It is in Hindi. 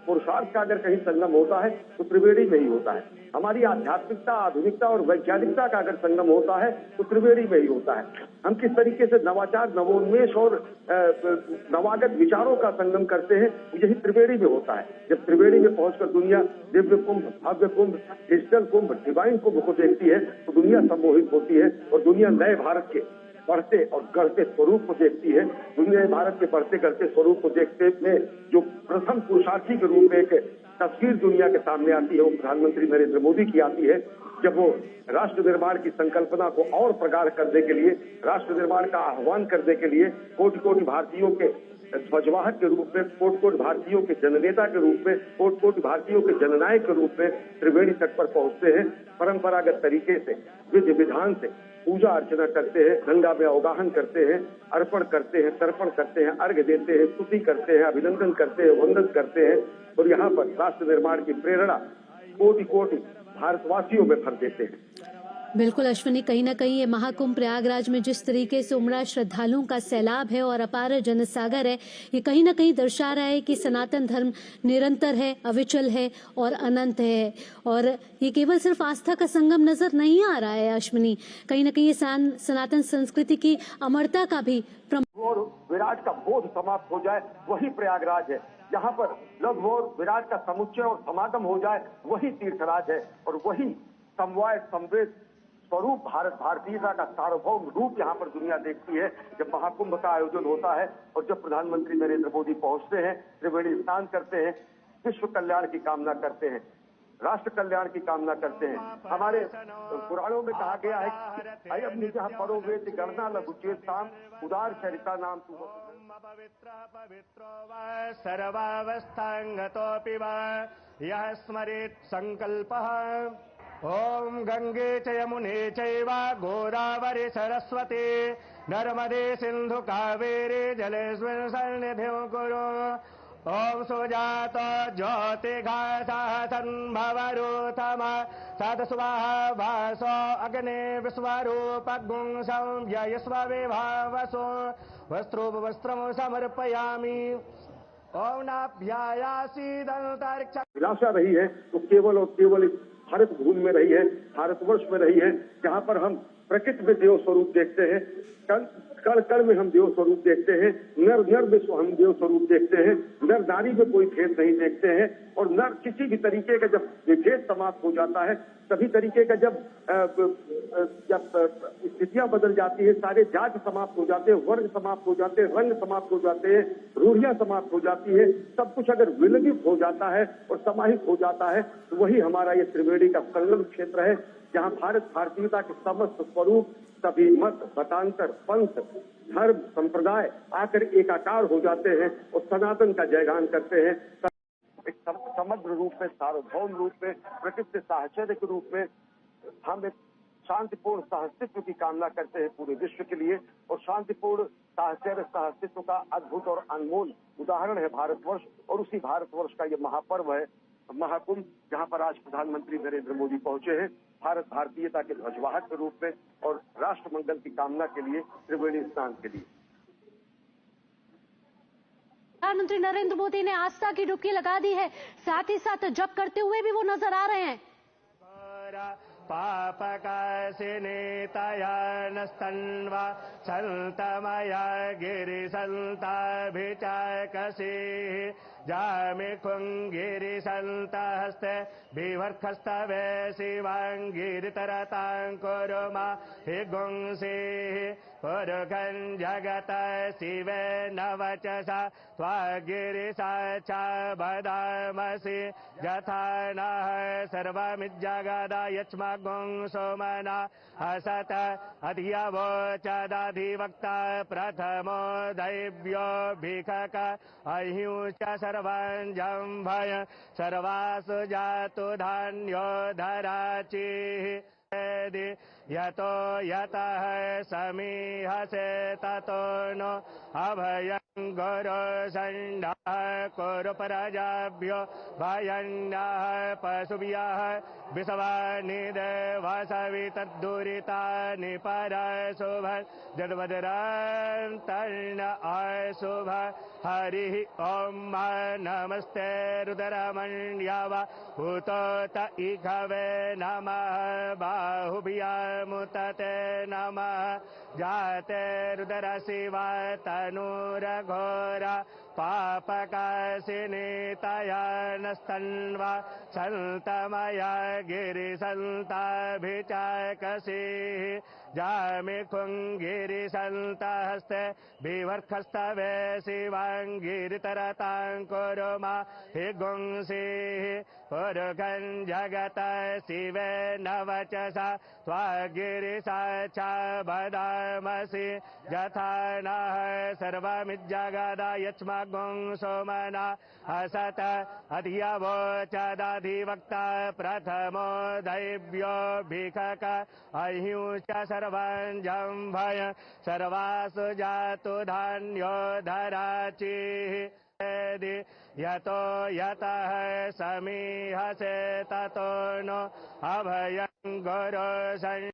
पुरुषार्थ का अगर कहीं संगम होता है तो त्रिवेणी में ही होता है। हमारी आध्यात्मिकता, आधुनिकता और वैज्ञानिकता का अगर संगम होता है तो त्रिवेणी में ही होता है। हम किस तरीके से नवाचार, नवोन्मेष और नवागत विचारों का संगम करते हैं, यही त्रिवेणी में होता है। जब त्रिवेणी में पहुंचकर दुनिया दिव्य कुंभ, भव्य कुंभ, डिजिटल कुंभ, डिवाइन कुंभ को देखती है तो दुनिया सम्मोहित होती है और दुनिया नए भारत के बढ़ते और गढ़ते स्वरूप को देखती है। दुनिया भारत के बढ़ते गढ़ते स्वरूप को देखते में जो प्रथम पुरुषार्थी के रूप में एक तस्वीर दुनिया के सामने आती है, वो प्रधानमंत्री नरेंद्र मोदी की आती है, जब वो राष्ट्र निर्माण की संकल्पना को और प्रगाढ़ करने के लिए, राष्ट्र निर्माण का आह्वान करने के लिए कोटि कोटि भारतीयों के ध्वजवाहक के रूप में, कोटि कोटि भारतीयों के जननेता के रूप में, कोटि कोटि भारतीयों के जननायक के रूप में त्रिवेणी तट पर पहुंचते हैं। परंपरागत तरीके से, विधि विधान से पूजा अर्चना करते हैं, गंगा में अवगाहन करते हैं, अर्पण करते हैं, तर्पण करते हैं, अर्घ्य देते हैं, स्तुति करते हैं, अभिनंदन करते हैं, वंदन करते हैं और यहाँ पर राष्ट्र निर्माण की प्रेरणा कोटि कोटि भारतवासियों में भर देते हैं। बिल्कुल अश्विनी, कहीं ना कहीं ये महाकुंभ प्रयागराज में जिस तरीके से उमड़ा श्रद्धालुओं का सैलाब है और अपार जनसागर है, ये कहीं ना कहीं दर्शा रहा है कि सनातन धर्म निरंतर है, अविचल है और अनंत है। और ये केवल सिर्फ आस्था का संगम नजर नहीं आ रहा है अश्विनी, कहीं ना कहीं ये सनातन संस्कृति की अमरता का भी और विराट का बोध समाप्त हो जाए, वही प्रयागराज है। जहाँ पर लघु और विराट का समुच्चय और समागम हो जाए, वही तीर्थराज है और वही समवाय संवेद स्वरूप भारत भारतीयता का सार्वभौम रूप यहाँ पर दुनिया देखती है। जब महाकुंभ का आयोजन होता है और जब प्रधानमंत्री नरेंद्र मोदी पहुंचते हैं, त्रिवेणी स्नान करते हैं, विश्व कल्याण की कामना करते हैं, राष्ट्र कल्याण की कामना करते हैं। हमारे पुराणों में कहा गया है कि अयम निजः परो वेति गणना लघुचेताम उदार चरिता नाम तू पवित्रो वा सर्वावस्थांगतोऽपि वा यः स्मरेत् संकल्पः। ओम गंगे च यमुने चैव गोदावरी सरस्वती नर्मदे सिंधु कावेरी जलेस्मिन् सन्निधिं कुरु। ओम सुजात ज्योतिघासः सन्भवरूथम सदस्वाहा वासो अग्ने विश्वरूपगुं संव्ययस्व विभावसो वस्त्रं समर्पयामि। ओम नाभ्यायासीदन्तरिक्ष विलासा रही है तो केवल और केवल भारत भूमि में रही है, भारतवर्ष में रही है, जहाँ पर हम प्रकृति में देव स्वरूप देखते हैं, कण कण में हम देव स्वरूप देखते हैं, नर नर में हम देव स्वरूप देखते हैं, नर नारी में कोई भेद नहीं देखते हैं और नर किसी भी तरीके का जब विभेद समाप्त हो जाता है, सभी तरीके का जब स्थितियां बदल जाती है, सारे जात समाप्त हो जाते हैं, वर्ग समाप्त हो जाते हैं, रंग समाप्त हो जाते हैं, रूढ़ियां समाप्त हो जाती है, सब कुछ अगर विलगित हो जाता है और समाहित हो जाता है तो वही हमारा ये त्रिवेणी का संगम क्षेत्र है, जहाँ भारत भारतीयता के समस्त स्वरूप, सभी मत, मतांतर, पंथ, धर्म, संप्रदाय आकर एकाकार हो जाते हैं और सनातन का जयगान करते हैं। एक समग्र रूप में, सार्वभौम रूप में, प्रकृति साहचर्य के रूप में हम एक शांतिपूर्ण सहअस्तित्व की कामना करते हैं पूरे विश्व के लिए। और शांतिपूर्ण साहचर्य सहअस्तित्व का अद्भुत और अनमोल उदाहरण है भारतवर्ष और उसी भारतवर्ष का ये महापर्व है महाकुंभ, जहाँ पर आज प्रधानमंत्री नरेंद्र मोदी पहुंचे हैं भारत भारतीयता के ध्वजवाहक के रूप में और राष्ट्र मंगल की कामना के लिए, त्रिवेणी स्नान के लिए। प्रधानमंत्री नरेंद्र मोदी ने आस्था की डुबकी लगा दी है, साथ ही साथ जप करते हुए भी वो नजर आ रहे हैं। पापकाशिने तया नस्तन्वा संतमया गिरिसन्ताभिचाकसी जामे गिरिसन्तहस्ते विवर्खस्तवे शिवाङ्गिरितरतां कुरुमा हि गुंसीः पुरुषं जगत शिवे नवचसा त्वागिरिसा च वदामसि यथा नः सर्वमिज्जगदा यच्मगुं सोमना असत अधियवोचदधिवक्ता प्रथमो दैव्यो भिखक अहिंस सर्वंजम्भय सर्वासु जातु धान्यो धराचिः यतो यतः समीहसे ततो नो अभयं गुरु सण्डः कुरु प्रजाभ्यो भयन्नः पशुभ्यः विषवानि देवसवितद्दुरितानि परशुभ जद्वदरान्तर्न अशुभ हरिः ॐ नमस्ते रुद्रमण्यव उतोत इघवे नमः बाहुभ्यामुतते नमः जाते रुद्र शिवा तनूरघोरा पापकाशिनीतया नस्तन्वा सन्तमया गिरिसन्ताभिचाकसीः जामिखुङ्गिरिसन्तहस्ते विवर्खस्तवे शिवाङ्गिरितरताङ्कुरुमा हि गुंसीः पुरुषं जगत शिवे नवचसा त्वागिरिसा च वदामसि यथा नः सर्वमिज्जगदायच्मगुं सोमना असत अधियवोचदधिवक्ता प्रथमो दैव्यो भिखक अहिंश्च सर्वञ्जम्भय सर्वासु जातु धान्यो धराचिः यतो यतः समीहसे ततो नो अभयं गुरु